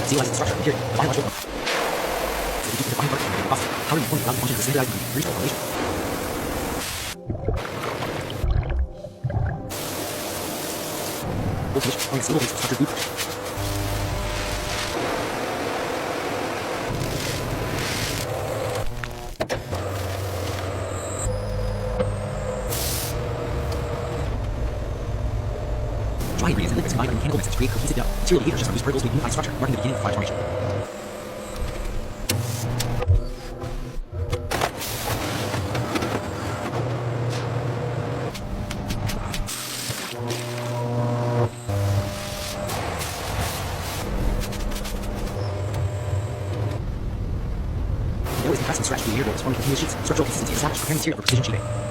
stabilizes the structure of the material, the biological so we keep the defined part of the process. How do you perform the function of the standardized and regional formulation? Full finish, forming a single base structured food. Dry ingredients and liquids combined under mechanical methods create cohesive dough. Material behavior just produce particles with unified structure, marking the beginning of product formation. The dough is compressed and stretched through the air bowls, forming continuous sheets. Structural consistency is established, preparing material for precision sheeting.